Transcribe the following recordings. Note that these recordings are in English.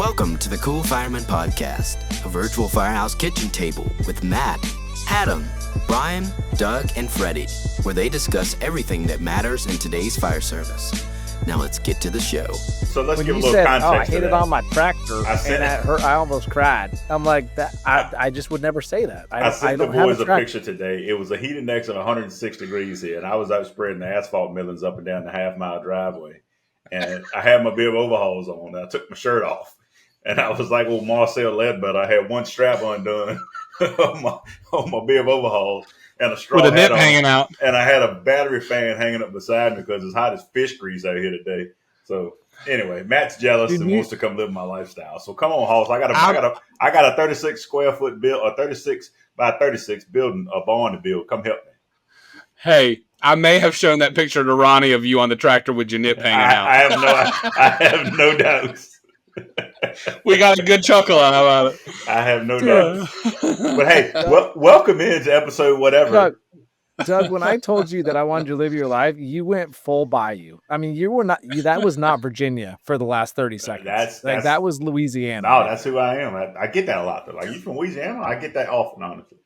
Welcome to the Cool Fireman Podcast, a virtual firehouse kitchen table with Matt, Adam, Brian, Doug, and Freddie, where they discuss everything that matters in today's fire service. Now let's get to the show. So let's give a little context. I hit it on my tractor, and that hurt. I almost cried. I'm like, that. I just would never say that. I sent the boys a picture today. It was a heat index of 106 degrees here, and I was out spreading the asphalt millings up and down the half-mile driveway. And I had my bib overalls on, and I took my shirt off. And I was like, well, Marcel Ledbetter. I had one strap undone on my bib overalls and a straw with a nip hat hanging out. And I had a battery fan hanging up beside me because it's hot as fish grease out here today. So anyway, Matt's jealous and wants to come live my lifestyle. So come on, Hoss. I got a 36 square foot build, a 36 by 36 building, a barn to build. Come help me. Hey, I may have shown that picture to Ronnie of you on the tractor with your nip hanging out. I have no doubts. We got a good chuckle about it. I have no doubt. But hey, welcome into episode whatever. Doug, when I told you that I wanted you to live your life, you went full bayou. I mean, you were not. That was not Virginia for the last 30 seconds. That was Louisiana. No, that's who I am. I get that a lot though. Like, you from Louisiana? I get that often, honestly.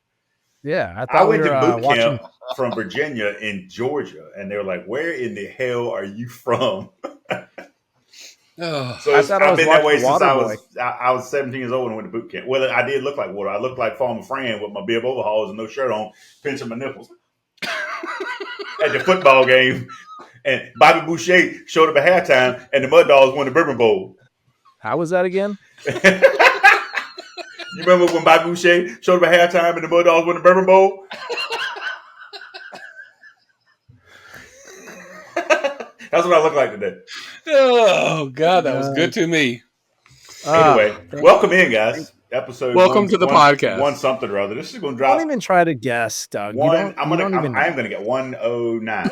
Yeah, I went to boot camp from Virginia in Georgia, and they were like, "Where in the hell are you from?" So I've been that way since I was 17 years old and went to boot camp. Well, I did look like water. I looked like Farmer Fran with my bib overalls and no shirt on, pinching my nipples at the football game. And Bobby Boucher showed up at halftime, and the Mud Dogs won the Bourbon Bowl. How was that again? You remember when Bobby Boucher showed up at halftime and the Mud Dogs won the Bourbon Bowl? That's what I look like today. Oh, God, that was good to me. Anyway, welcome in, guys. Welcome to the podcast. One something or other. This is going to drop. Don't even try to guess, Doug. I'm going to get 109.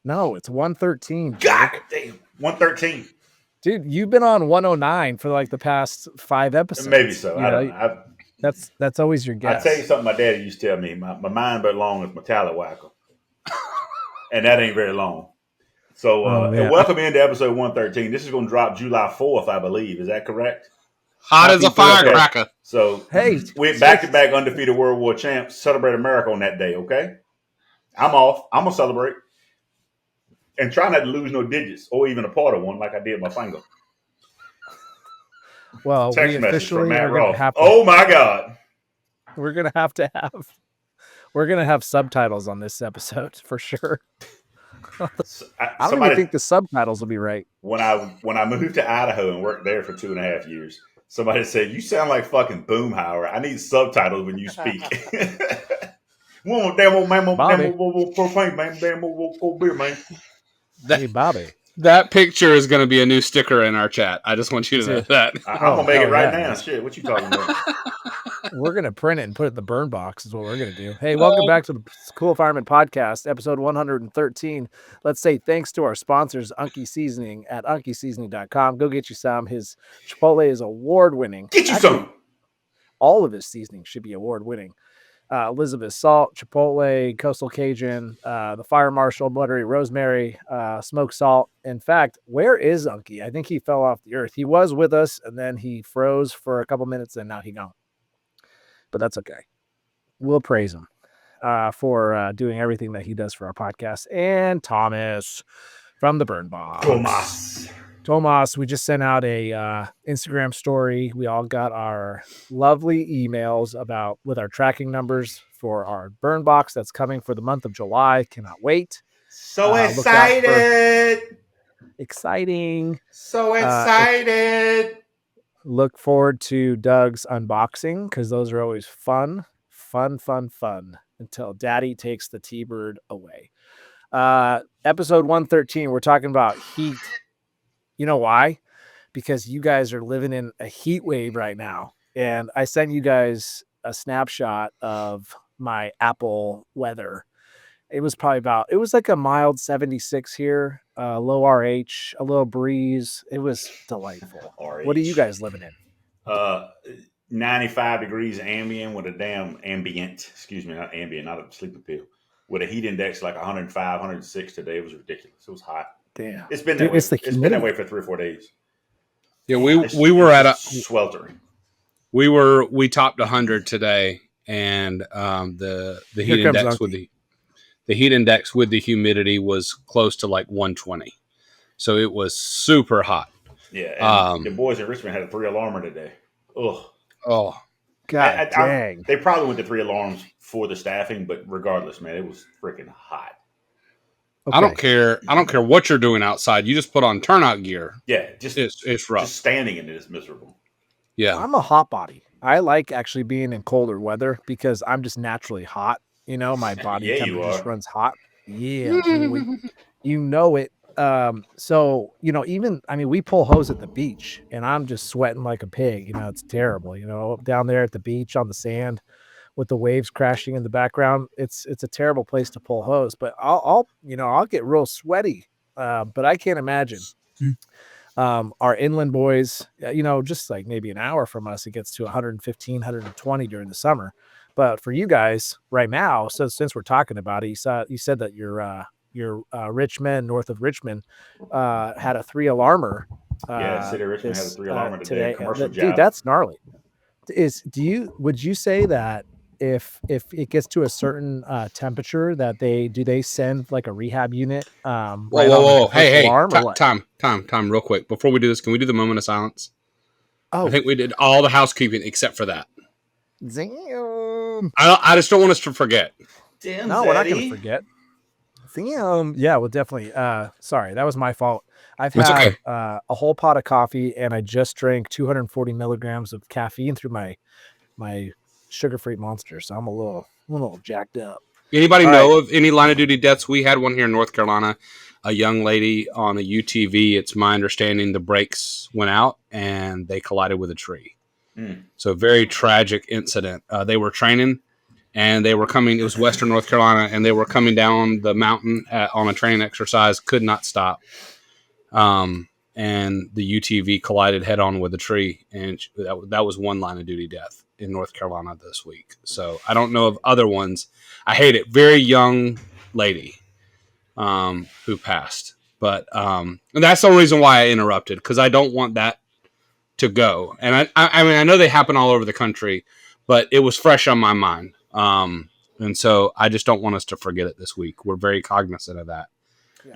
No, it's 113. God damn. 113. Dude, you've been on 109 for like the past 5 episodes. Maybe so. I don't know. That's always your guess. I'll tell you something my daddy used to tell me. My mind but long is my tallywhacker. And that ain't very long. So and welcome into episode 113. This is going to drop July 4th, I believe. Is that correct? Hot as a firecracker. Okay. So we're back-to-back undefeated World War champs. Celebrate America on that day, okay? I'm off. I'm going to celebrate. And try not to lose no digits or even a part of one like I did my finger. Well, text message from Matt Ross. Oh my God. We're going to have subtitles on this episode for sure. I don't even think the subtitles will be right. When I moved to Idaho and worked there for 2.5 years, somebody said, "You sound like fucking Boomhauer. I need subtitles when you speak." Hey, Bobby. That picture is going to be a new sticker in our chat. I just want you to know that. I'm going to make it right now. Shit, what you talking about? We're going to print it and put it in the burn box is what we're going to do. Hey, welcome back to the Cool Fireman Podcast, episode 113. Let's say thanks to our sponsors, Unkie Seasoning at unkieseasoning.com. Go get you some. His Chipotle is award-winning. Get you some. All of his seasonings should be award-winning. Elizabeth Salt, Chipotle, Coastal Cajun, the Fire Marshal, Buttery Rosemary, Smoked Salt. In fact, where is Unkie? I think he fell off the earth. He was with us, and then he froze for a couple minutes, and now he's gone. But that's okay. We'll praise him for doing everything that he does for our podcast. And Thomas from the Burn Box. Tomas, we just sent out a Instagram story. We all got our lovely emails with our tracking numbers for our burn box that's coming for the month of July. Cannot wait. So excited. Exciting. So excited. Look forward to Doug's unboxing because those are always fun until Daddy takes the T-Bird away. Episode 113, we're talking about heat. You know why? Because you guys are living in a heat wave right now. And I sent you guys a snapshot of my Apple weather. It was like a mild 76 here, low RH, a little breeze. It was delightful. RH. What are you guys living in? 95 degrees ambient with a damn not ambient, not a sleeping pill, with a heat index like 105, 106 today. It was ridiculous. It was hot. Damn. It's been that way. It's been that way for 3 or 4 days. Yeah, It's sweltering. We topped 100 today, and the Here heat comes index Unkie. the heat index with the humidity was close to like 120. So it was super hot. Yeah, and the boys in Richmond had a 3-alarmer today. Ugh. Oh, God dang. They probably went to 3 alarms for the staffing, but regardless, man, it was freaking hot. Okay. I don't care what you're doing outside. You just put on turnout gear. Yeah, it's rough. Just standing in it is miserable. Yeah, I'm a hot body. I like actually being in colder weather because I'm just naturally hot. My body Yeah, you temperature just are. runs hot. Yeah, boy. You know it. So even we pull hose at the beach, and I'm just sweating like a pig. It's terrible. Down there at the beach on the sand with the waves crashing in the background. It's a terrible place to pull hose. But I'll get real sweaty. But I can't imagine. Our inland boys, just like maybe an hour from us, it gets to 115, 120 during the summer. But for you guys right now, so since we're talking about it, you said that your Richmond, north of Richmond, had a 3-alarmer. Yeah, City of Richmond had a 3-alarmer today. Commercial job. Dude, that's gnarly. Would you say that if it gets to a certain temperature that they send like a rehab unit whoa. Hey, time real quick. Before we do this, can we do the moment of silence? I think we did all the housekeeping except for that. Damn. I just don't want us to forget. Damn, no, Zaddy. We're not going to forget. Damn. Yeah, well, definitely. Sorry, that was my fault. I've It's had okay. A whole pot of coffee, and I just drank 240 milligrams of caffeine through my sugar-free Monster, so I'm a little jacked up. Anybody know of any line of duty deaths? We had one here in North Carolina, a young lady on a UTV. It's my understanding the brakes went out and they collided with a tree. So very tragic incident. They were training and they were coming. It was Western North Carolina, and they were coming down the mountain on a training exercise. Could not stop. And the UTV collided head on with a tree, and that was one line of duty death in North Carolina this week. So I don't know of other ones. I hate it. Very young lady who passed, but and that's the reason why I interrupted, because I don't want that to go. And I mean, I know they happen all over the country, but it was fresh on my mind. And so I just don't want us to forget it this week. We're very cognizant of that.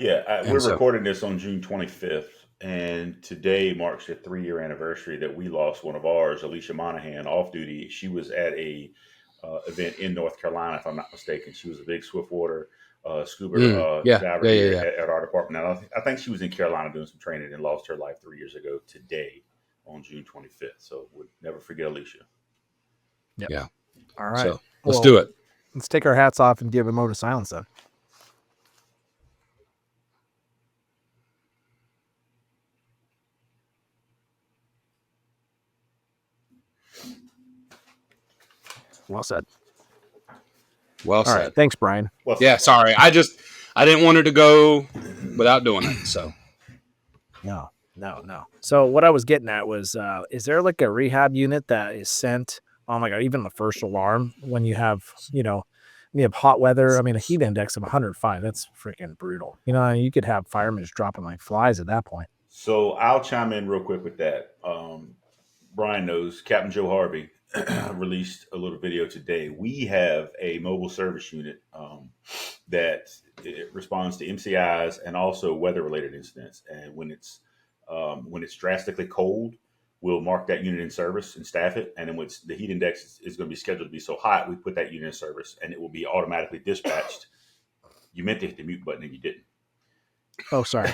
Yeah, we're recording this on June 25th, and today marks the 3-year anniversary that we lost one of ours, Alicia Monahan, off duty. She was at a event in North Carolina, if I'm not mistaken. She was a big swiftwater scuba diver here at our department. Now, I think she was in Carolina doing some training and lost her life 3 years ago today on June 25th. So we'll never forget Alicia. Yep. Yeah. All right. So let's do it. Let's take our hats off and give a moment of silence then. Well said. Well said. All right. Thanks, Brian. Yeah, sorry. I didn't want her to go without doing it. So No. So what I was getting at was, is there like a rehab unit that is sent on like even the first alarm when you have, you have hot weather? I mean, a heat index of 105, that's freaking brutal. You could have firemen just dropping like flies at that point. So I'll chime in real quick with that. Brian knows Captain Joe Harvey released a little video today. We have a mobile service unit that it responds to MCIs and also weather-related incidents. And when it's drastically cold, we'll mark that unit in service and staff it. And then when the heat index is going to be scheduled to be so hot, we put that unit in service, and it will be automatically dispatched. You meant to hit the mute button and you didn't. Oh, sorry.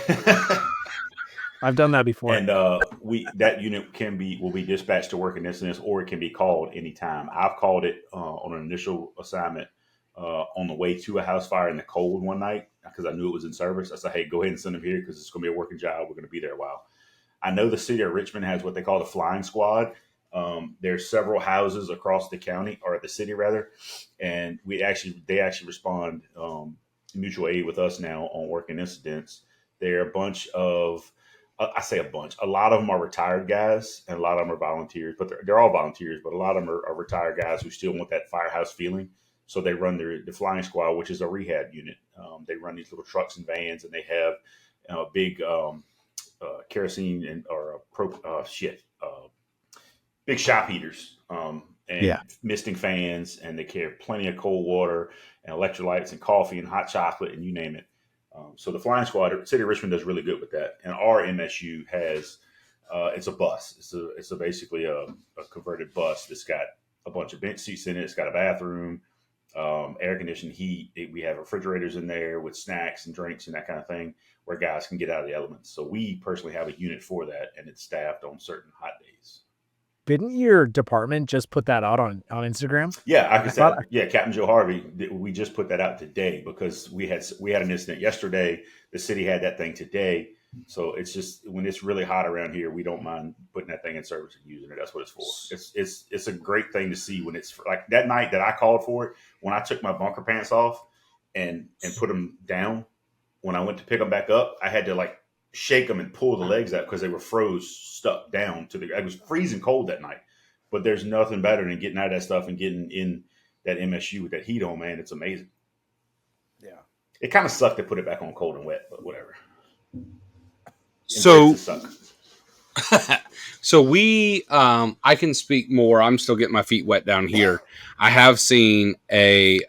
I've done that before. And that unit will be dispatched to work in incidents, or it can be called anytime. I've called it on an initial assignment on the way to a house fire in the cold one night because I knew it was in service. I said, hey, go ahead and send them here because it's going to be a working job. We're going to be there a while. I know the city of Richmond has what they call the flying squad. There's several houses across the county, or the city rather, and they actually respond mutual aid with us now on working incidents. They're a bunch of a lot of them are retired guys and a lot of them are volunteers, but they're all volunteers, but a lot of them are retired guys who still want that firehouse feeling. So they run the flying squad, which is a rehab unit. They run these little trucks and vans, and they have big kerosene and or big shop heaters, and misting fans, and they carry plenty of cold water and electrolytes and coffee and hot chocolate and you name it. So the flying squad, City of Richmond does really good with that. And our MSU has, it's a bus. It's basically a converted bus that's got a bunch of bench seats in it. It's got a bathroom, air conditioned heat. We have refrigerators in there with snacks and drinks and that kind of thing where guys can get out of the elements. So we personally have a unit for that, and it's staffed on certain hot days. Didn't your department just put that out on Instagram? Yeah, Captain Joe Harvey. We just put that out today because we had an incident yesterday. The city had that thing today. So it's just when it's really hot around here, we don't mind putting that thing in service and using it. That's what it's for. It's a great thing to see when it's like that night that I called for it. When I took my bunker pants off and put them down, when I went to pick them back up, I had to like shake them and pull the legs out because they were stuck down to the. It was freezing cold that night. But there's nothing better than getting out of that stuff and getting in that MSU with that heat on, man. It's amazing. Yeah, it kind of sucked to put it back on cold and wet, but whatever. So we, I can speak more. I'm still getting my feet wet down here. I have seen a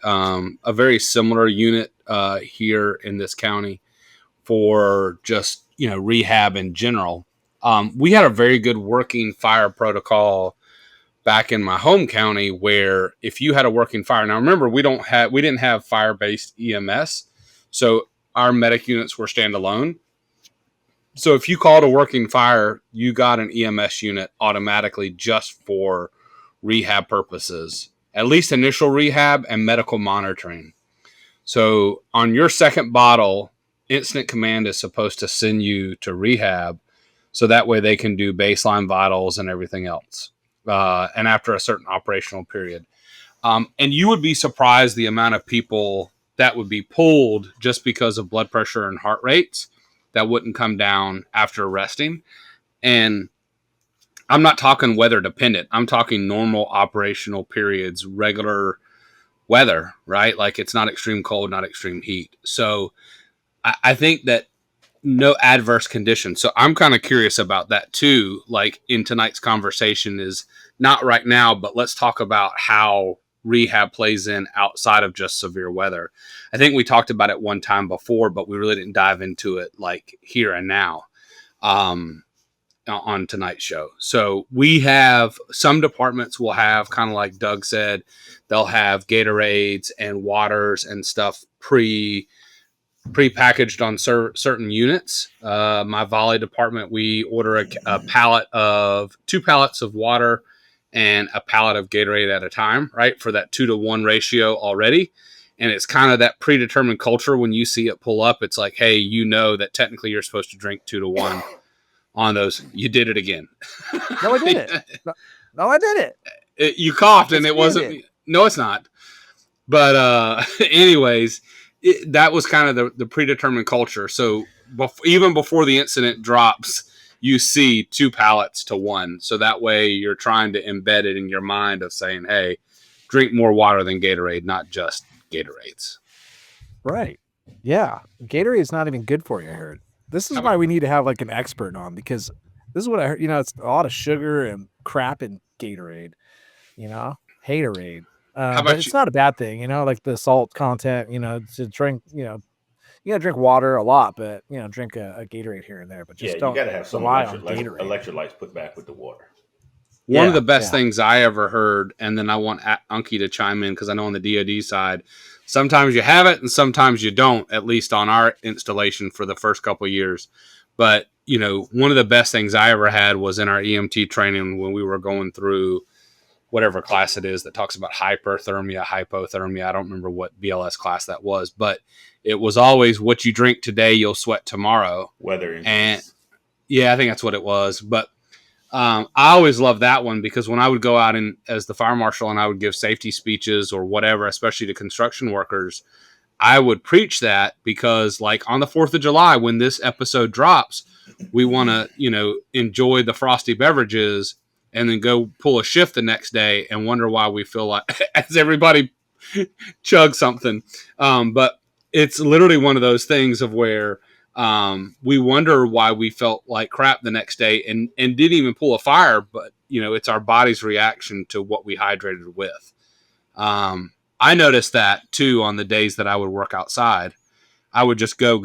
very similar unit here in this county for just, rehab in general. We had a very good working fire protocol back in my home county where if you had a working fire, now remember, we didn't have fire-based EMS. So our medic units were standalone. So if you called a working fire, you got an EMS unit automatically just for rehab purposes, at least initial rehab and medical monitoring. So on your second bottle, Incident Command is supposed to send you to rehab so that way they can do baseline vitals and everything else. And after a certain operational period. And you would be surprised the amount of people that would be pulled just because of blood pressure and heart rates that wouldn't come down after resting. And I'm not talking weather dependent. I'm talking normal operational periods, regular weather, right? Like it's not extreme cold, not extreme heat. So I think that no adverse conditions. So I'm kind of curious about that too. Like in tonight's conversation is not right now, but let's talk about how rehab plays in outside of just severe weather. I think we talked about it one time before, but we really didn't dive into it like here and now on tonight's show. So we have some departments will have kind of like Doug said, they'll have Gatorades and waters and stuff pre-packaged on certain units. My volley department, we order a pallet of 2 pallets of water and a pallet of Gatorade at a time, right? For that 2-to-1 ratio already. And it's kind of that predetermined culture. When you see it pull up, it's like, hey, that technically you're supposed to drink 2-to-1 on those. You did it again. No, I did it. No, I did it. You coughed and it wasn't. No, it's not. But anyways, that was kind of the predetermined culture. So even before the incident drops, you see 2 pallets to 1. So that way you're trying to embed it in your mind of saying, hey, drink more water than Gatorade, not just Gatorades. Right. Yeah. Gatorade is not even good for you, I heard. This is why we need to have like an expert on, because this is what I heard. It's a lot of sugar and crap in Gatorade, Haterade. But it's not a bad thing, like the salt content, to drink, you gotta drink water a lot, but drink a Gatorade here and there. But just don't. You gotta have some electrolytes put back with the water. One of the best things I ever heard, and then I want Unkie to chime in because I know on the DoD side, sometimes you have it and sometimes you don't. At least on our installation for the first couple of years. But one of the best things I ever had was in our EMT training when we were going through whatever class it is that talks about hyperthermia, hypothermia. I don't remember what BLS class that was, but it was always what you drink today, you'll sweat tomorrow. Weather. And yeah, I think that's what it was. But I always loved that one because when I would go out as the fire marshal and I would give safety speeches or whatever, especially to construction workers, I would preach that because like on the 4th of July, when this episode drops, we want to, enjoy the frosty beverages and then go pull a shift the next day and wonder why we feel like as everybody chug something. But it's literally one of those things of where We wonder why we felt like crap the next day and didn't even pull a fire, but it's our body's reaction to what we hydrated with. I noticed that too on the days that I would work outside. I would just go,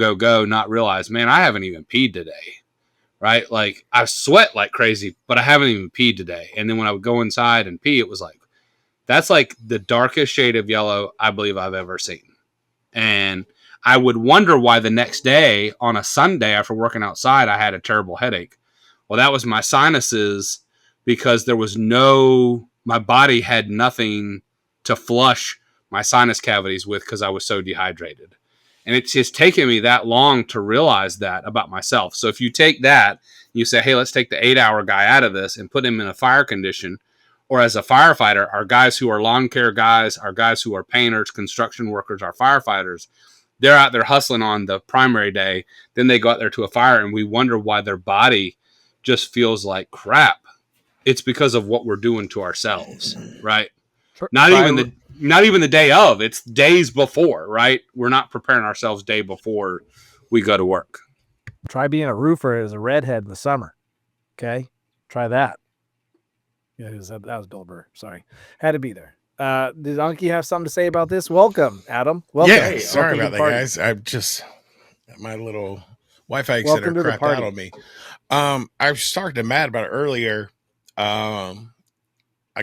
not realize, man, I haven't even peed today, right? Like I sweat like crazy, but I haven't even peed today. And then when I would go inside and pee, it was like, that's like the darkest shade of yellow I believe I've ever seen. And I would wonder why the next day on a Sunday after working outside, I had a terrible headache. Well, that was my sinuses because my body had nothing to flush my sinus cavities with because I was so dehydrated. And it's just taken me that long to realize that about myself. So if you take that, you say, hey, let's take the 8-hour guy out of this and put him in a fire condition. Or as a firefighter, our guys who are lawn care guys, our guys who are painters, construction workers, our firefighters, they're out there hustling on the primary day. Then they go out there to a fire and we wonder why their body just feels like crap. It's because of what we're doing to ourselves, right? Not even the day of, it's days before, right? We're not preparing ourselves day before we go to work. Try being a roofer as a redhead in the summer. Okay. Try that. Yeah, that was Bill Burr. Sorry. Had to be there. Does Unkie have something to say about this? Welcome, Adam. Welcome. Yeah, sorry about that, guys. I just, my little Wi-Fi center crapped out on me. I was talking to Matt about it earlier. I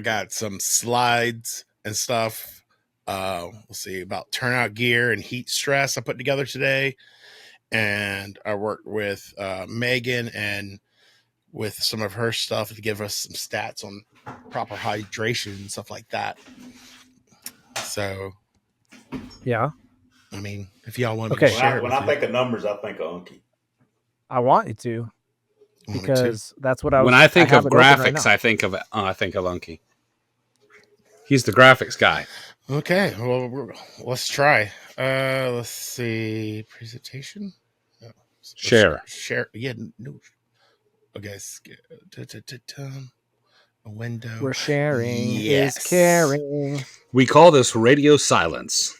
got some slides and stuff. We'll see about turnout gear and heat stress I put together today. And I worked with Megan and with some of her stuff to give us some stats on proper hydration and stuff like that. So, yeah. I mean, if y'all want to share it. When I think of numbers, I think of Unkie. I want you to. Because that's what I was. When I think of graphics, I think of Unkie. He's the graphics guy. Okay, well, let's try. Let's see, presentation. No. Share. Yeah. No. Okay. A window. We're sharing. Yes. Is caring. We call this radio silence.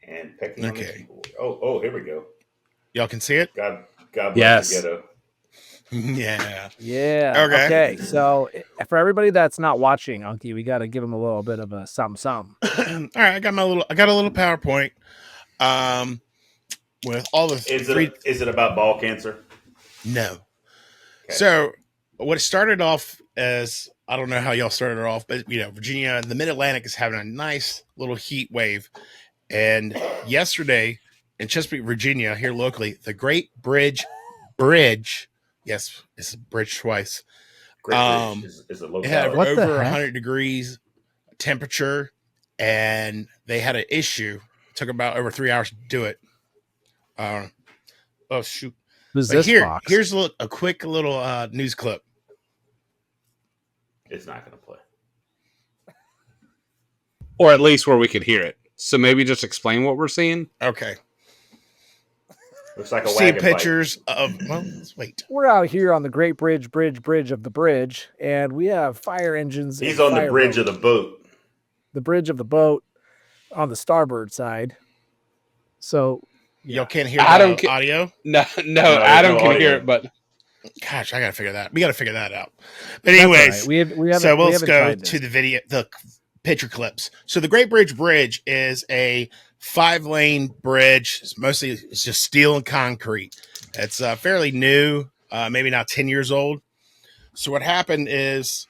And picking on the keyboard. Oh, here we go. Y'all can see it? God bless the ghetto. Yeah. Okay. So for everybody that's not watching, Unkie, we got to give them a little bit of a something. All right, I got a little PowerPoint. With all the is it about ball cancer? No. Okay. So what it started off as, I don't know how y'all started off, but Virginia, the Mid-Atlantic is having a nice little heat wave. And yesterday in Chesapeake, Virginia, here locally, the Great Bridge, yes, it's a bridge twice. Great Bridge is a local. It had over 100 degrees temperature, and they had an issue. It took about over 3 hours to do it. Oh shoot! Who's this box? Here's a quick little news clip. It's not going to play, or at least where we could hear it. So maybe just explain what we're seeing. Okay. Looks like a wagon pictures of. Well, let's wait. We're out here on the Great Bridge of the bridge, and we have fire engines. He's on the bridge of the boat. The bridge of the boat on the starboard side. So. Y'all can't hear the audio? No, Adam can hear it, but gosh, I gotta figure that. We gotta figure that out. But anyways, right. Let's go to the video, the picture clips. So the Great Bridge is a 5-lane bridge. It's just steel and concrete. It's fairly new, maybe now 10 years old. So what happened is,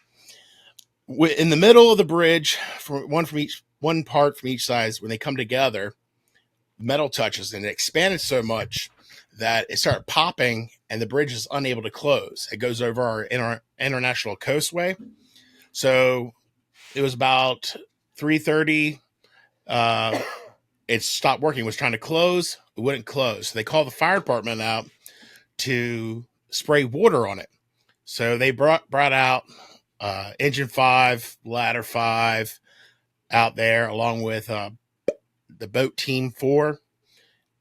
in the middle of the bridge, one part from each side, when they come together, metal touches and it expanded so much that it started popping and the bridge is unable to close. It goes over our international coastway. So it was about 3:30. It stopped working. It was trying to close. It wouldn't close. So they called the fire department out to spray water on it. So they brought out engine 5, ladder 5 out there along with the boat team 4,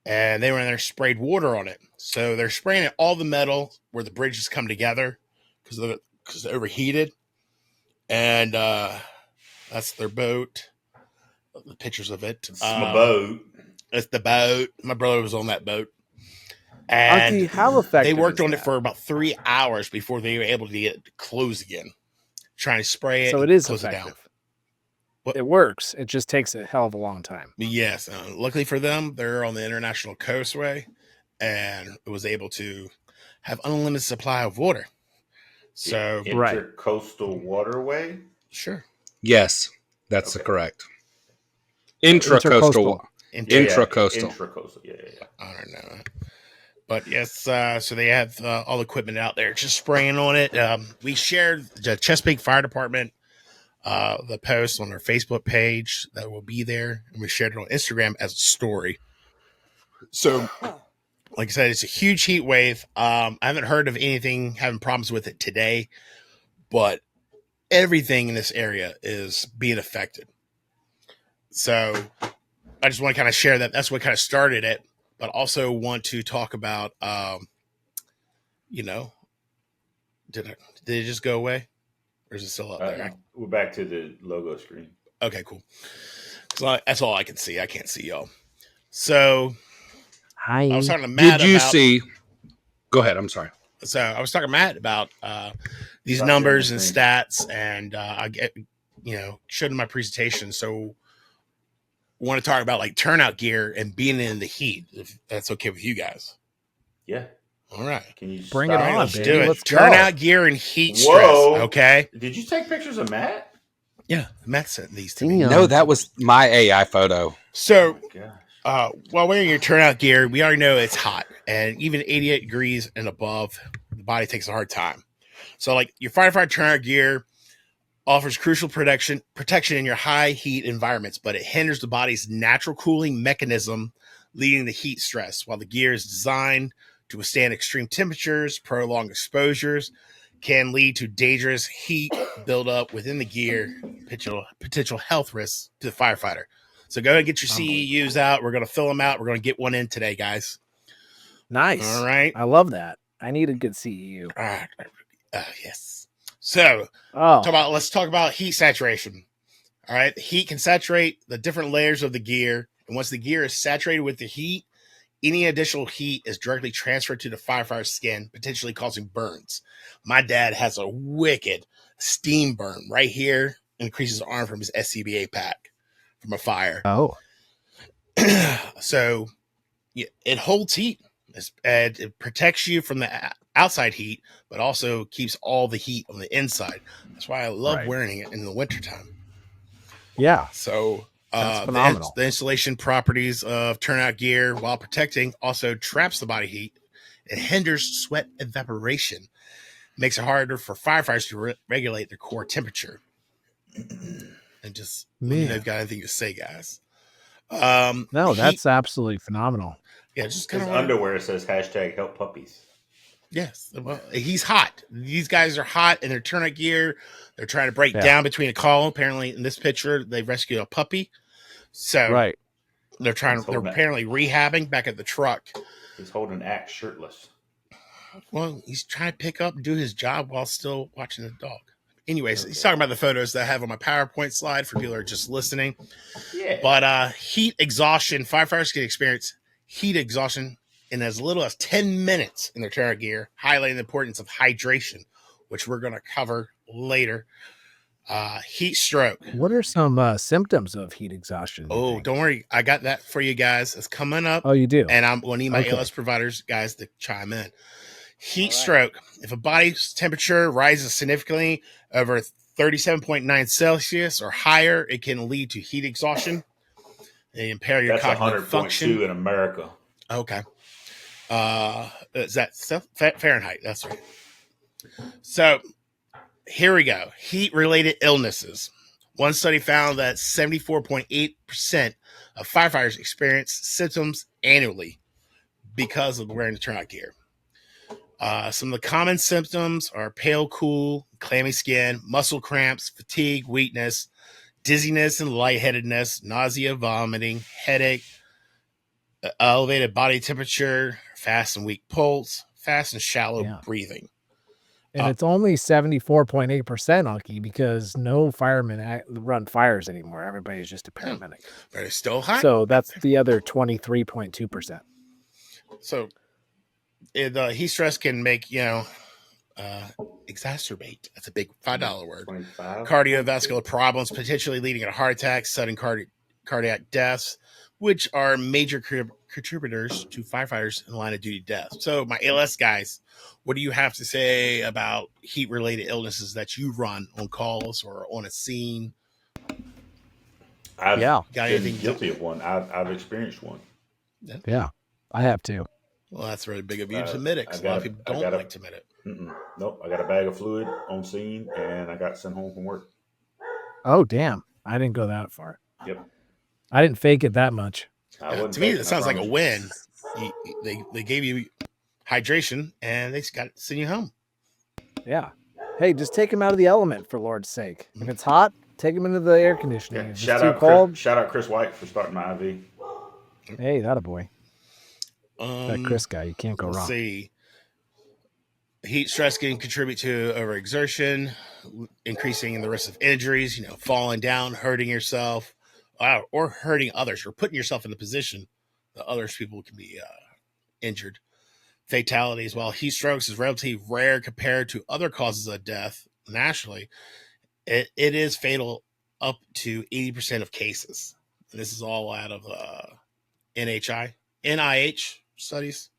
and they were in there, sprayed water on it. So they're spraying it all the metal where the bridges come together because it's overheated. And that's their boat. The pictures of it. It's my boat. It's the boat. My brother was on that boat. And Unkie, how effective they worked is on it that? for about 3 hours before they were able to get it to close again. Trying to spray it So and it is close it down. effective. It works. It just takes a hell of a long time. Yes. Luckily for them, they're on the International Coastway and it was able to have unlimited supply of water. So, Right. Intercoastal waterway. sure. Yes, that's Okay. correct. Intercoastal. Intracoastal. Intracoastal. Yeah. I don't know. But yes, so they have all the equipment out there just spraying on it. We shared the Chesapeake Fire Department, the post on our Facebook page that will be there. And we shared it on Instagram as a story. So, like I said, it's a huge heat wave. I haven't heard of anything having problems with it today, but everything in this area is being affected. So I just want to kind of share that. That's what kind of started it, but also want to talk about, did it just go away? Or is it still up there? We're back to the logo screen. Okay, cool. So that's all I can see. I can't see y'all. So Hi. I was talking to Matt Did you about, see? Go ahead. I'm sorry. So I was talking to Matt about these Stop numbers doing and this stats, and I get, showed in my presentation. So I want to talk about like turnout gear and being in the heat, if that's okay with you guys. Yeah. All right. Can you just Bring stop? it on, Let's baby. do it. Let's go. Turnout gear and heat Whoa. stress. Okay. Did you take pictures of Matt? Yeah. Matt sent these to me. Damn. No, that was my AI photo. So Oh my gosh. while wearing your turnout gear, we already know it's hot, and even 88 degrees and above, the body takes a hard time. So like your firefighter turnout gear offers crucial protection in your high heat environments, but it hinders the body's natural cooling mechanism, leading to heat stress. While the gear is designed to withstand extreme temperatures, prolonged exposures can lead to dangerous heat buildup within the gear, potential health risks to the firefighter. So go ahead and get your CEUs out. We're going to fill them out. We're going to get one in today, guys. Nice. All right. I love that. I need a good CEU. Yes. So Oh, let's talk about heat saturation. All right. The heat can saturate the different layers of the gear. And once the gear is saturated with the heat, any additional heat is directly transferred to the firefighter's skin, potentially causing burns. My dad has a wicked steam burn right here, increases his arm from his SCBA pack from a fire. oh, So it holds heat. And it protects you from the outside heat, but also keeps all the heat on the inside. That's why I love Right. wearing it in the wintertime. yeah. So That's phenomenal. the insulation properties of turnout gear, while protecting, also traps the body heat. It hinders sweat evaporation. Makes it harder for firefighters to regulate their core temperature. And just let me know if you've got anything to say, guys. No, that's absolutely phenomenal. Yeah, just His kind of underwear says #help puppies. Yes. Well, he's hot. These guys are hot in their turnout gear. They're trying to break Yeah. down between a call. Apparently, in this picture, they rescued a puppy. So Right. they're He's holding apparently rehabbing back at the truck. He's holding an axe shirtless. Well, he's trying to pick up and do his job while still watching the dog. Anyways, he's talking about the photos that I have on my PowerPoint slide for people who are just listening. Yeah. But heat exhaustion, firefighters can experience heat exhaustion in as little as 10 minutes in their turnout gear, highlighting the importance of hydration, which we're going to cover later. Heat stroke. What are some symptoms of heat exhaustion? you Oh, think? don't worry. I got that for you guys. It's coming up. Oh, you do? And I'm going to need my Okay. ALS providers, guys, to chime in. Heat stroke. If a body's temperature rises significantly over 37.9 Celsius or higher, it can lead to heat exhaustion and impair your That's cognitive 100.2 function. in America. Okay. Is that Fahrenheit? That's right. So here we go. Heat-related illnesses. One study found that 74.8% of firefighters experience symptoms annually because of wearing the turnout gear. Some of the common symptoms are pale, cool, clammy skin, muscle cramps, fatigue, weakness, dizziness and lightheadedness, nausea, vomiting, headache, elevated body temperature, fast and weak pulse, fast and shallow Yeah. breathing. And it's only 74.8% Unkie because no firemen run fires anymore. Everybody's just a paramedic. But it's still hot. So that's the other 23.2%. So heat stress can make, exacerbate. That's a big $5 word. 25. Cardiovascular problems, potentially leading to heart attacks, sudden cardiac deaths, which are major contributors to firefighters in line of duty death. So my ALS guys, what do you have to say about heat related illnesses that you run on calls or on a scene? I've Yeah. Got been anything? guilty of one. I've experienced one. Yeah, I have too. Well, that's really big of you to admit it, because a lot of people don't like to admit it. Nope. I got a bag of fluid on scene, and I got sent home from work. Oh, damn. I didn't go that far. Yep. I didn't fake it that much. To me, that sounds like a win. They gave you hydration, and they got to send you home. Yeah. Hey, just take him out of the element, for Lord's sake. If it's hot, take him into the air conditioning. Yeah. If it's too cold, Shout out Chris White for starting my IV. hey, that a boy. That Chris guy, you can't go wrong. Let's see. Heat stress can contribute to overexertion, increasing the risk of injuries, falling down, hurting yourself, or hurting others, or putting yourself in the position that others people can be injured. Fatalities. While heat strokes is relatively rare compared to other causes of death nationally, it is fatal up to 80% of cases. And this is all out of NIH studies.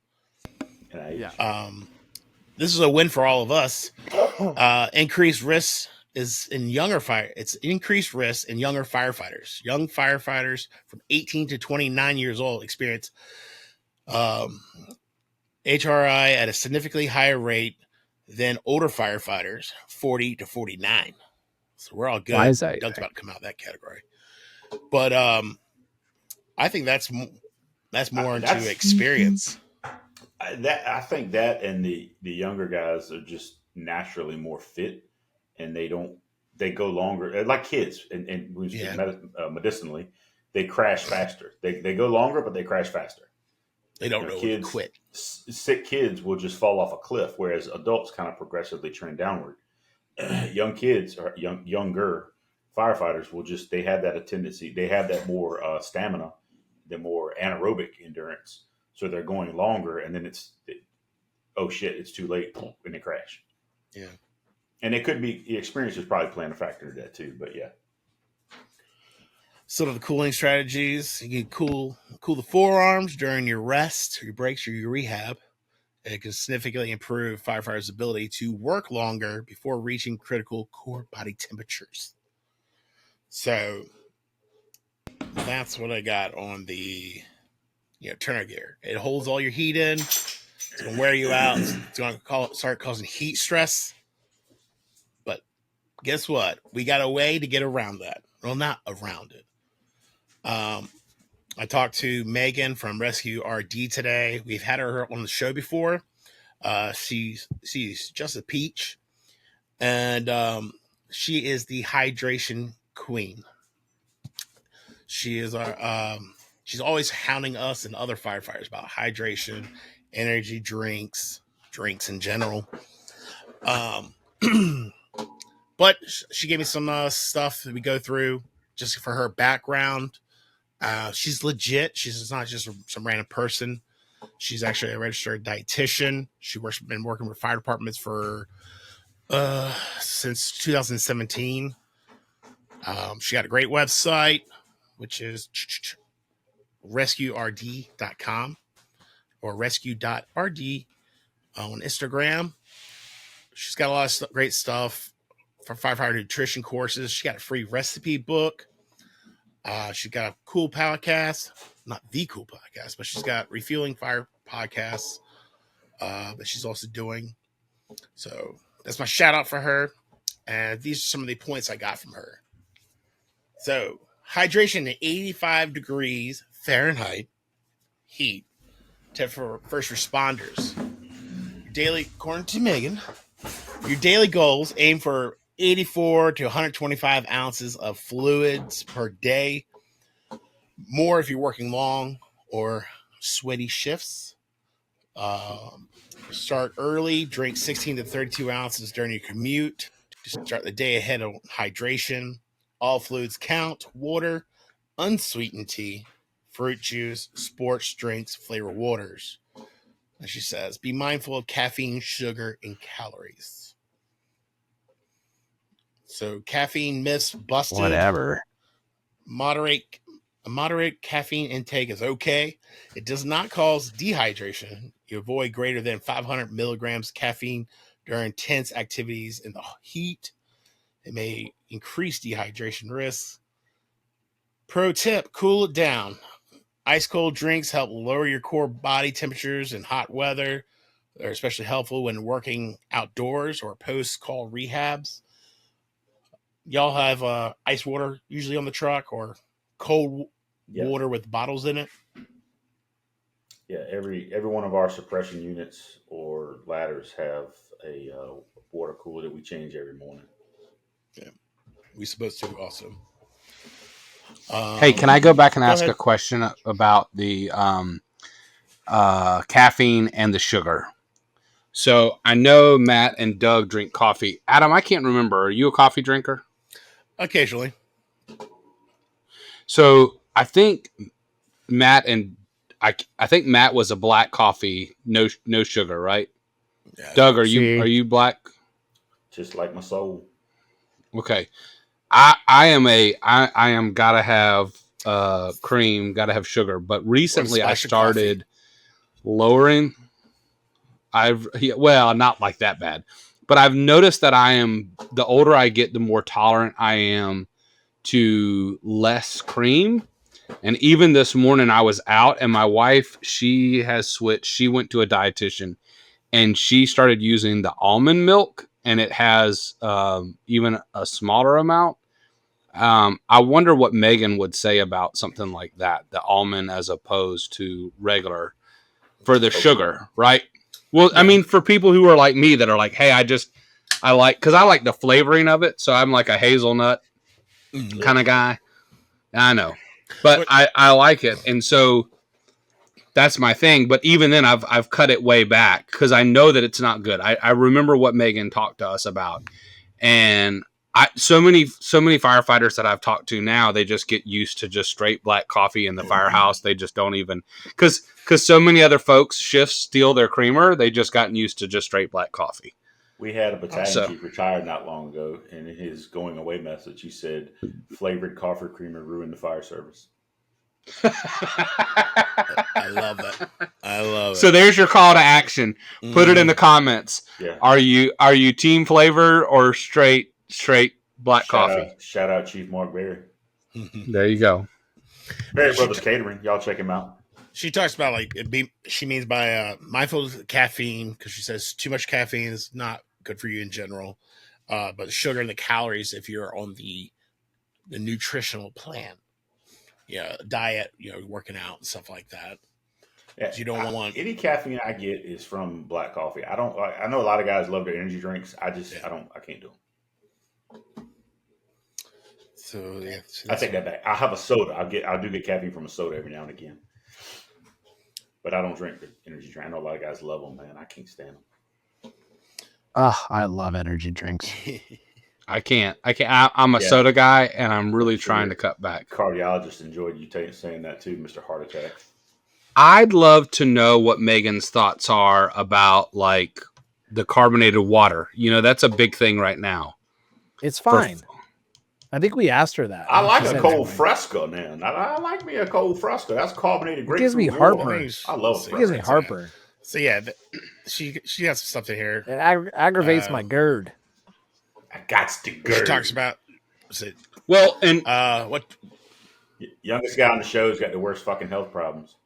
Yeah. This is a win for all of us. Increased risk is in younger fire. It's increased risk in younger firefighters. Young firefighters from 18 to 29 years old experience HRI at a significantly higher rate than older firefighters, 40 to 49. So we're all good. Why is that? Doug's about to come out of that category. But I think that's more into experience. I think that and the younger guys are just naturally more fit, and they go longer, like kids, and when you speak medicinally, they crash faster. They go longer, but they crash faster. They don't know when to quit. Sick kids will just fall off a cliff, whereas adults kind of progressively trend downward. Young kids or younger firefighters they have that tendency. They have that more stamina, the more anaerobic endurance. So they're going longer, and then oh shit, it's too late, and they crash. Yeah. And it could be the experience is probably playing a factor in that too, but yeah. Some of the cooling strategies: you can cool the forearms during your rest, your breaks, or your rehab. It can significantly improve firefighters' ability to work longer before reaching critical core body temperatures. So that's what I got on the Turner gear. It holds all your heat in. It's going to wear you out. It's going to start causing heat stress. But guess what? We got a way to get around that. Well, not around it. I talked to Megan from Rescue.RD today. We've had her on the show before. She's just a peach. And she is the hydration queen. She is she's always hounding us and other firefighters about hydration, energy drinks in general. But she gave me some stuff that we go through just for her background. She's legit. She's not just some random person. She's actually a registered dietitian. She's been working with fire departments for since 2017. She got a great website, which is Rescue.RD.com or Rescue.RD on Instagram. She's got a lot of great stuff for firefighter nutrition courses. She got a free recipe book. She's got a cool podcast, not the cool podcast, but she's got Refueling Fire podcasts that she's also doing. So that's my shout out for her. And these are some of the points I got from her. So hydration at 85 degrees Fahrenheit heat for first responders. According to Megan, your daily goals aim for 84 to 125 ounces of fluids per day. More if you're working long or sweaty shifts. Start early. Drink 16 to 32 ounces during your commute to start the day ahead of hydration. All fluids count. Water, unsweetened tea, fruit juice, sports drinks, flavor waters. As she says, be mindful of caffeine, sugar, and calories. So caffeine myths busted. Whatever. A moderate caffeine intake is okay. It does not cause dehydration. You avoid greater than 500 milligrams caffeine during intense activities in the heat. It may increase dehydration risks. Pro tip, cool it down. Ice cold drinks help lower your core body temperatures in hot weather. They're especially helpful when working outdoors or post-call rehabs. Y'all have ice water usually on the truck or cold water with bottles in it? Yeah, every one of our suppression units or ladders have a water cooler that we change every morning. Yeah, we're supposed to also. Hey, can I go back and ask a question about the caffeine and the sugar? So I know Matt and Doug drink coffee. Adam, I can't remember. Are you a coffee drinker? Occasionally. So I think Matt was a black coffee, no sugar, right? Yeah, Doug, are you black? Just like my soul. Okay. I am gotta have cream, gotta have sugar. But recently I started lowering. Not like that bad, but I've noticed that the older I get, the more tolerant I am to less cream. And even this morning I was out and my wife, she has switched. She went to a dietitian and she started using the almond milk and it has even a smaller amount. I wonder what Megan would say about something like that, the almond as opposed to regular for the sugar, right? Well, yeah. I mean, for people who are like me that are like, hey, I like the flavoring of it. So I'm like a hazelnut kind of guy. I know, but I like it. And so that's my thing. But even then I've cut it way back because I know that it's not good. I remember what Megan talked to us about. And so many firefighters that I've talked to now, they just get used to just straight black coffee in the firehouse. They just don't even, because so many other folks shifts steal their creamer. They just gotten used to just straight black coffee. We had a battalion chief retired not long ago, and in his going away message, he said, "Flavored coffee creamer ruined the fire service." I love that. I love it. So there's your call to action. Put it in the comments. Yeah. Are you team flavor or straight black coffee? Shout out Chief Mark Berry. There you go. Berry Brothers Catering. Y'all check him out. She talks about she means by mindful of caffeine because she says too much caffeine is not good for you in general. But the sugar and the calories if you're on the nutritional plan. Yeah, diet, working out and stuff like that. Yeah, you don't want any caffeine I get is from black coffee. I don't. I know a lot of guys love their energy drinks. I can't do them. So yeah, I take that back. I have a soda. I do get caffeine from a soda every now and again, but I don't drink the energy drink. I know a lot of guys love them, man. I can't stand them. I love energy drinks. I can't. I'm a soda guy, and I'm really trying to cut back. Cardiologist enjoyed you saying that too, Mr. Heart Attack. I'd love to know what Megan's thoughts are about like the carbonated water. That's a big thing right now. It's fine. I think we asked her that. I like a cold Fresca, man. I like me a cold Fresca. That's carbonated grapefruit. It gives me heartburn. I love it. It gives me heartburn. So yeah, she has something here. It aggravates my GERD. I got the GERD. She talks about what youngest guy on the show's got the worst fucking health problems.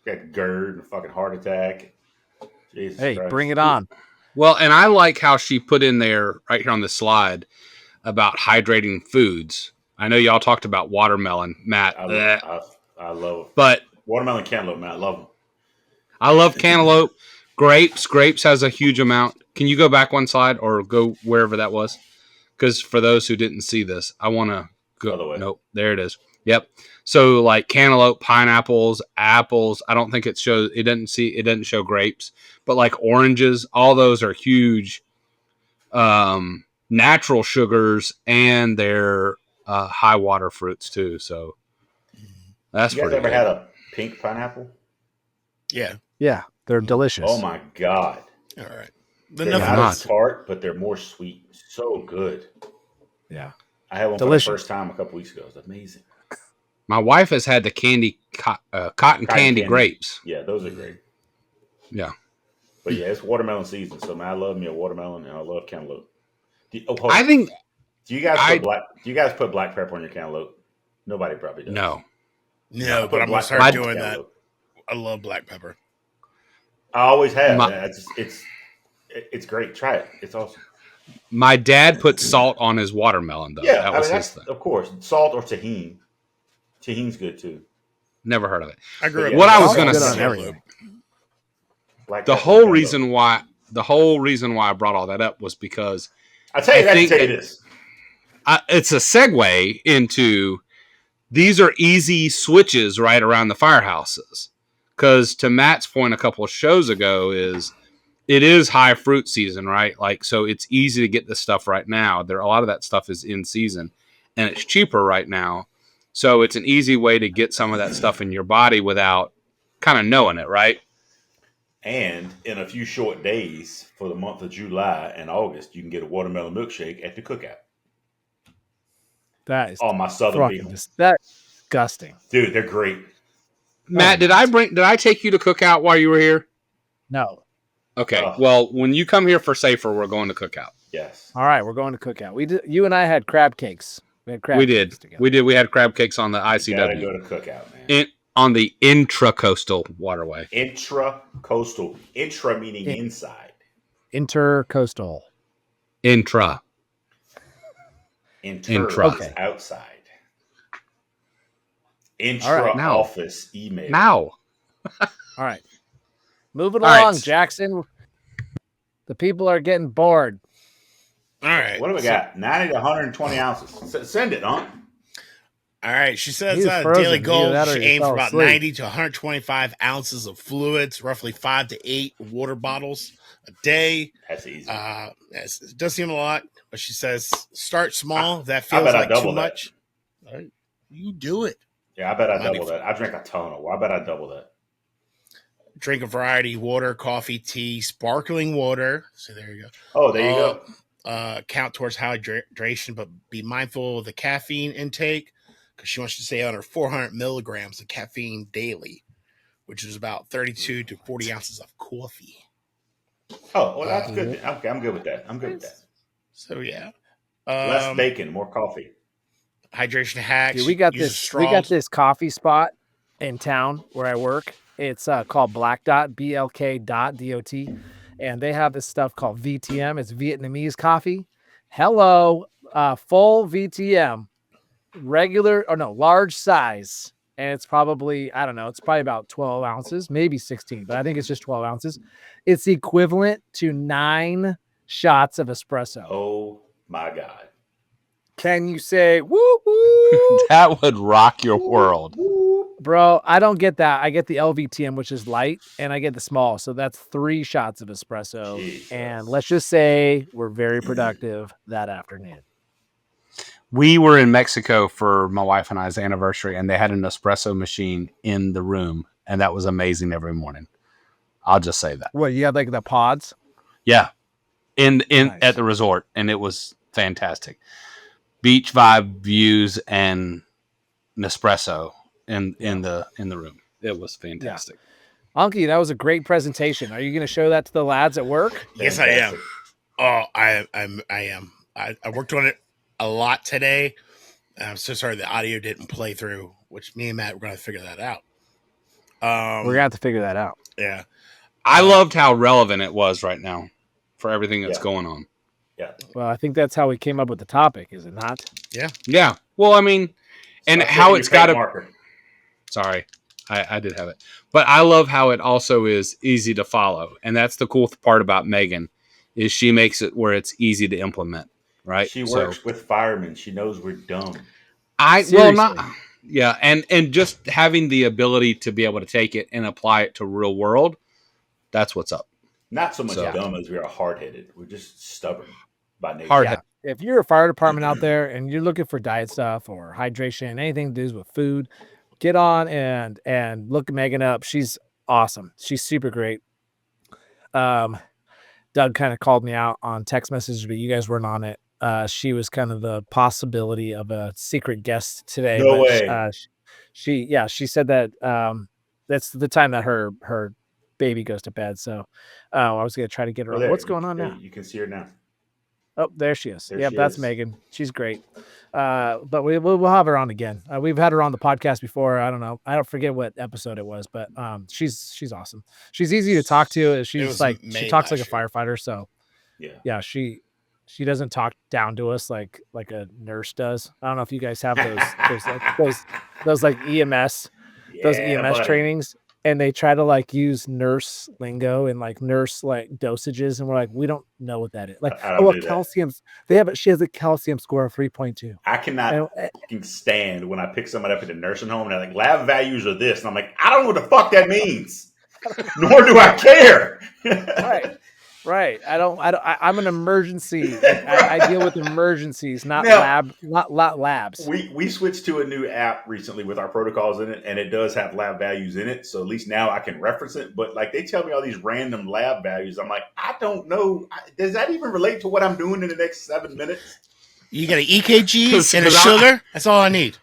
Got GERD and a fucking heart attack. Jesus Christ. Bring it on. Well, and I like how she put in there right here on the slide about hydrating foods. I know y'all talked about watermelon, Matt. I love it. But watermelon, cantaloupe, Matt. I love them. I love cantaloupe. Grapes has a huge amount. Can you go back one slide or go wherever that was? Because for those who didn't see this, I want to go. Other way. Nope, there it is. Yep. So like cantaloupe, pineapples, apples. I don't think it shows. It doesn't show grapes, but like oranges, all those are huge natural sugars, and they're high water fruits too. So that's You guys pretty ever good. had a pink pineapple? Yeah. Yeah, they're delicious. Oh my god! All right. They're Enough not of as tart, but they're more sweet. So good. Yeah. I had one Delicious. for the first time a couple weeks ago. It was amazing. My wife has had the cotton candy grapes. Yeah, those are great. Yeah. But yeah, it's watermelon season, so man, I love me a watermelon, and I love cantaloupe. I think Do you guys put black pepper on your cantaloupe? Nobody probably does. no. No, but I'm going to pepper start on doing that. cantaloupe. I love black pepper. I always have. It's great. Try it. It's awesome. My dad put salt on his watermelon though. Yeah, that was his thing. of course. Salt or tahini. Tahini's good too. Never heard of it. I grew up. What I was with gonna salsa say- cantaloupe. Black The pepper whole cantaloupe. reason why I brought all that up was because I tell you, I I think tell you that- this. it's a segue into these are easy switches right around the firehouses. Because to Matt's point a couple of shows ago it is high fruit season, right? Like, so it's easy to get this stuff right now. A lot of that stuff is in season and it's cheaper right now. So it's an easy way to get some of that stuff in your body without kind of knowing it, right? And in a few short days for the month of July and August, you can get a watermelon milkshake at the cookout. That is All my southern fucking people. that's disgusting. Dude, they're great. Matt, did I take you to Cookout while you were here? No. Okay. Oh. Well, when you come here for Safer, we're going to Cookout. Yes. All right, we're going to Cookout. You and I had crab cakes. We had crab We cakes did. together. We did. We had crab cakes on the You gotta ICW go to cookout, man. on the intracoastal waterway. Intra-coastal. Intra meaning inside. Intercoastal. Intra. Intra Okay. is outside. All right, now. Office email. Now. All right. Moving All right. along, Jackson. The people are getting bored. All right. What do we got? 90 to 120 ounces. Send it, huh? All right. She says He was frozen. daily Either goal. that or She he aims fell for about asleep. 90 to 125 ounces of fluids, roughly 5 to 8 water bottles a day. That's easy. It does seem a lot, but she says start small. That I feels bet I like double too that. much. All right. You do it. Yeah, I bet I 90 double that. I drink a ton of. I bet I double that. Drink a variety: water, coffee, tea, sparkling water. So there you go. Oh, there you go. Count towards hydration, but be mindful of the caffeine intake because she wants to stay under 400 milligrams of caffeine daily, which is about 32 to 40 ounces of coffee. Oh, well, that's good. Okay, I'm good with that. I'm good with that. So yeah, Less bacon, more coffee. hydration hacks. Dude, we got uses this. We got straws. this coffee spot in town where I work. It's called Black Dot, BLK.DOT, and they have this stuff called VTM. It's Vietnamese coffee. Hello, full VTM, large size, and it's probably it's probably about 12 ounces, maybe 16, but I think it's just 12 ounces. It's equivalent to 9 shots of espresso. Oh my God. Can you say woo woo? That would rock your world. Bro, I don't get that. I get the LVTM, which is light, and I get the small. So that's 3 shots of espresso. Jesus. And let's just say we're very productive that afternoon. We were in Mexico for my wife and I's anniversary, and they had an espresso machine in the room, and that was amazing every morning. I'll just say that. What, you got like the pods? Yeah, in Nice. at the resort, and it was fantastic. Beach vibe views and Nespresso in the room. It was fantastic. Unkie, that was a great presentation. Are you going to show that to the lads at work? Yes, I am. Oh, I am. I worked on it a lot today. I'm so sorry the audio didn't play through, which me and Matt were going to figure that out. We're going to have to figure that out. Yeah. I loved how relevant it was right now for everything that's going on. Yeah. Well, I think that's how we came up with the topic, is it not? Yeah. Well, I mean, and Stop how getting it's your got paint to. marker. Sorry, I did have it, but I love how it also is easy to follow, and that's the cool part about Megan, is she makes it where it's easy to implement. Right? She So- works with firemen. She knows we're dumb. Seriously. Yeah, and just having the ability to be able to take it and apply it to real world, that's what's up. Not so much So- dumb as we are hard-headed. We're just stubborn by nature. Hard- Yeah. If you're a fire department out there and you're looking for diet stuff or hydration, anything to do with food, get on and look Megan up. She's awesome. She's super great. Doug kind of called me out on text message, but you guys weren't on it. She was kind of the possibility of a secret guest today. No but way. she said that that's the time that her baby goes to bed. So I was gonna try to get her Oh, on. there. What's going on now? You can see her now. Oh, there she is. There Yep, she that's is. Megan. She's great. But we'll have her on again. We've had her on the podcast before. I don't know. I don't forget what episode it was, but she's awesome. She's easy to talk to. She's was like May she talks like a last year. firefighter. So Yeah. yeah, she doesn't talk down to us like a nurse does. I don't know if you guys have those like EMS those Yeah, EMS buddy. trainings, and they try to like use nurse lingo and like nurse like dosages, and we're like, we don't know what that is. Like, I don't oh, do a that. calcium. She has a calcium score of 3.2. I cannot And- fucking stand when I pick somebody up at the nursing home and they're like, lab values are this. And I'm like, I don't know what the fuck that means. Nor do I care. Right. I'm an emergency. I deal with emergencies, not Now- labs. We switched to a new app recently with our protocols in it, and it does have lab values in it. So at least now I can reference it. But like they tell me all these random lab values. I'm like, I don't know. Does that even relate to what I'm doing in the next 7 minutes? You got an EKG 'Cause- and a 'cause sugar. That's all I need.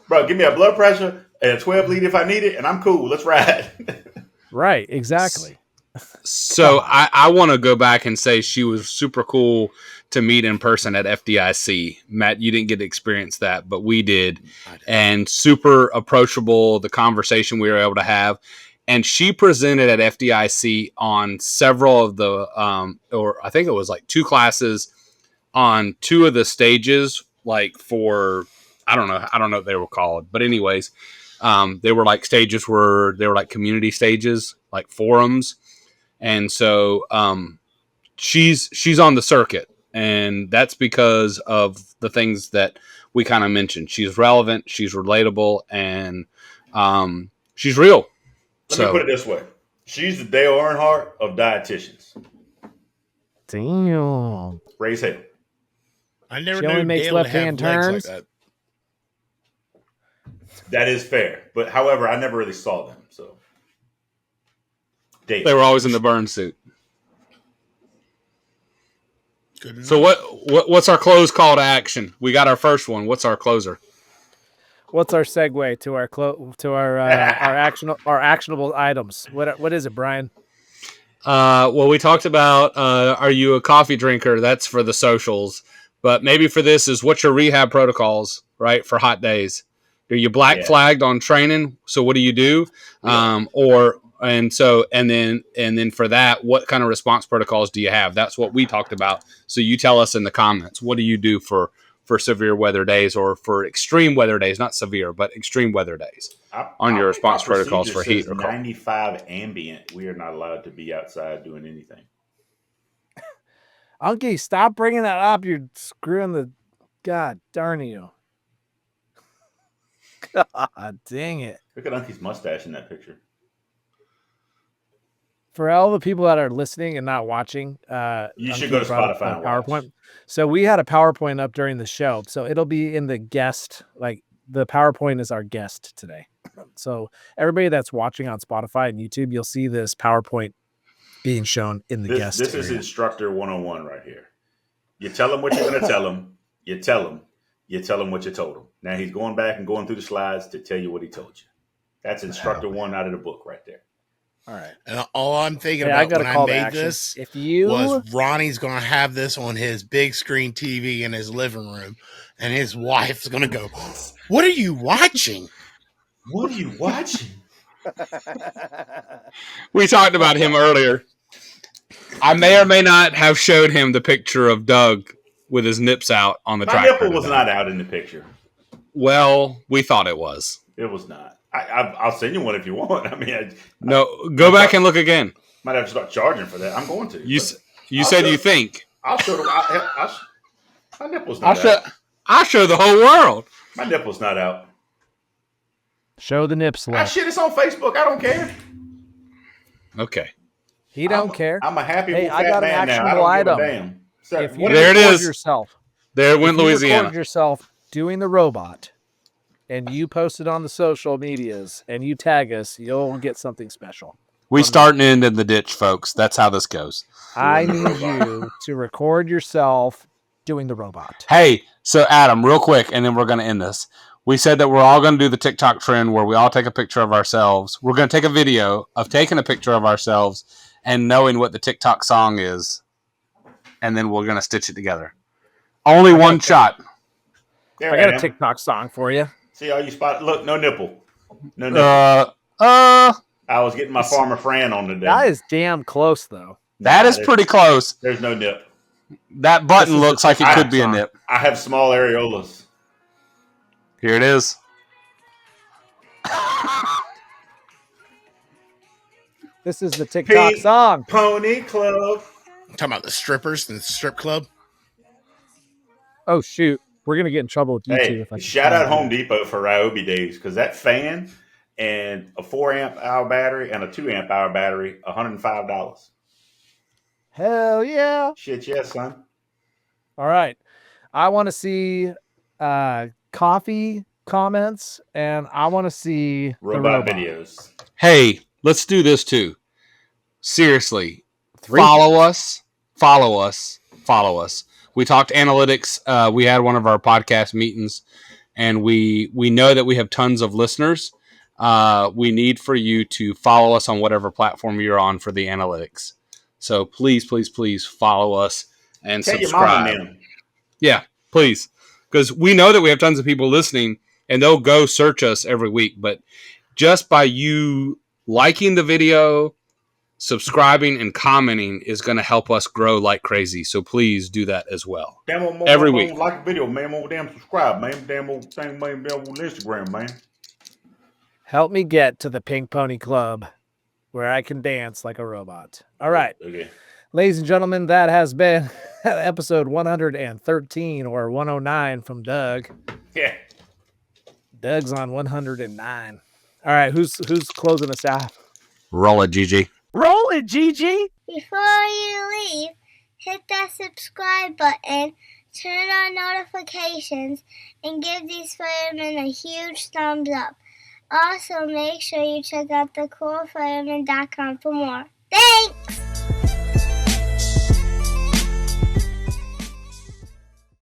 Bro, give me a blood pressure and a 12 lead if I need it, and I'm cool. Let's ride. Right. Exactly. So I want to go back and say she was super cool to meet in person at FDIC. Matt, you didn't get to experience that, but we did. And super approachable, the conversation we were able to have. And she presented at FDIC on several of the, or I think it was like 2 classes on 2 of the stages, like for, I don't know what they were called. But anyways, they were like stages where they were like community stages, like forums. And so she's on the circuit, and that's because of the things that we kind of mentioned. She's relevant, she's relatable, and she's real. Let me put it this way. She's the Dale Earnhardt of dietitians. Damn. Raise hell. I never She only knew makes Dale to left-hand have legs turns. like that. That is fair. But however, I never really saw them. So Dale. They were always in the burn suit. Good enough. So what's our close call to action? We got our first one. What's our closer? What's our segue to our our actionable items? What is it, Brian? Well, we talked about are you a coffee drinker? That's for the socials. But maybe for this is what's your rehab protocols, right, for hot days? Are you black flagged on training? So what do you do? Yeah. And then for that, what kind of response protocols do you have? That's what we talked about. So you tell us in the comments, what do you do for severe weather days or for extreme weather days? Not severe, but extreme weather days. On your response protocols for heat or cold. 95 ambient. We are not allowed to be outside doing anything. Unkie, stop bringing that up. You're screwing the. God darn you. God dang it. Look at Unkie's mustache in that picture. For all the people that are listening and not watching, You should Unkie go to brought up Spotify a and watch. PowerPoint. So we had a PowerPoint up during the show. So it'll be in the guest, like the PowerPoint is our guest today. So everybody that's watching on Spotify and YouTube, you'll see this PowerPoint being shown in the guest. This is area. Instructor 101 right here. You tell him what you're going to tell him. You tell him what you told him. Now he's going back and going through the slides to tell you what he told you. That's Instructor 1 out of the book right there. All right. And all I'm thinking Hey, I about got a when I call to made action. this If you was Ronnie's going to have this on his big screen TV in his living room, and his wife's going to go, "What are you watching?" What are you watching? We talked about him earlier. I may or may not have showed him the picture of Doug with his nips out on the My tractor. nipple was today. not out in the picture. Well, we thought it was. It was not. I'll send you one if you want. I mean, I No, go back and look again. might have to start charging for that. I'm going to. You I'll said show- you think. I'll show them. My nipple's not out. I show the whole world. My nipple's not out. Show the nips. Ah, shit, it's on Facebook. I don't care. Okay. He don't care. I'm a happy Hey, fat I got an man now. I actionable don't item. give a damn. Sir, If you what There it record is. yourself, There went if you Louisiana. record yourself doing the robot, and you post it on the social medias, and you tag us, you'll get something special. We start and end in the ditch, folks. That's how this goes. I need you to record yourself doing the robot. Hey, so Adam, real quick, and then we're going to end this. We said that we're all going to do the TikTok trend where we all take a picture of ourselves. We're going to take a video of taking a picture of ourselves and knowing what the TikTok song is, and then we're going to stitch it together. Only one shot. There I got am. a TikTok song for you. See how you spot? Look, no nipple. No nipple. I was getting my farmer Fran on today. That is damn close, though. That is pretty close. There's no nip. That button looks like it could be a nip. I have small areolas. Here it is. This is the TikTok song. Pony Club. Talking about the strippers and the strip club. Oh, shoot. We're going to get in trouble with YouTube. Hey, if I shout out Home Depot for Ryobi days, because that fan and a 4 amp hour battery and a 2 amp hour battery, $105. Hell yeah. Shit, yes, son. All right. I want to see coffee comments, and I want to see Robot videos. Hey, let's do this too. Seriously. Three Follow us. We talked analytics. We had one of our podcast meetings, and we know that we have tons of listeners. We need for you to follow us on whatever platform you're on for the analytics. So please follow us and Tell subscribe. your mom and them. Yeah, please. Because we know that we have tons of people listening, and they'll go search us every week. But just by you liking the video, subscribing, and commenting is going to help us grow like crazy. So please do that as well. Every week. Like a video, man. More damn subscribe, man. Damn old thing, man. Damn old Instagram, man. Help me get to the Pink Pony Club where I can dance like a robot. All right. Okay. Ladies and gentlemen, that has been episode 113 or 109 from Doug. Yeah. Doug's on 109. All right. Who's closing us out? Roll it, Gigi. Roll it, Gigi. Before you leave, hit that subscribe button, turn on notifications, and give these firemen a huge thumbs up. Also, make sure you check out thecoolfireman.com for more. Thanks!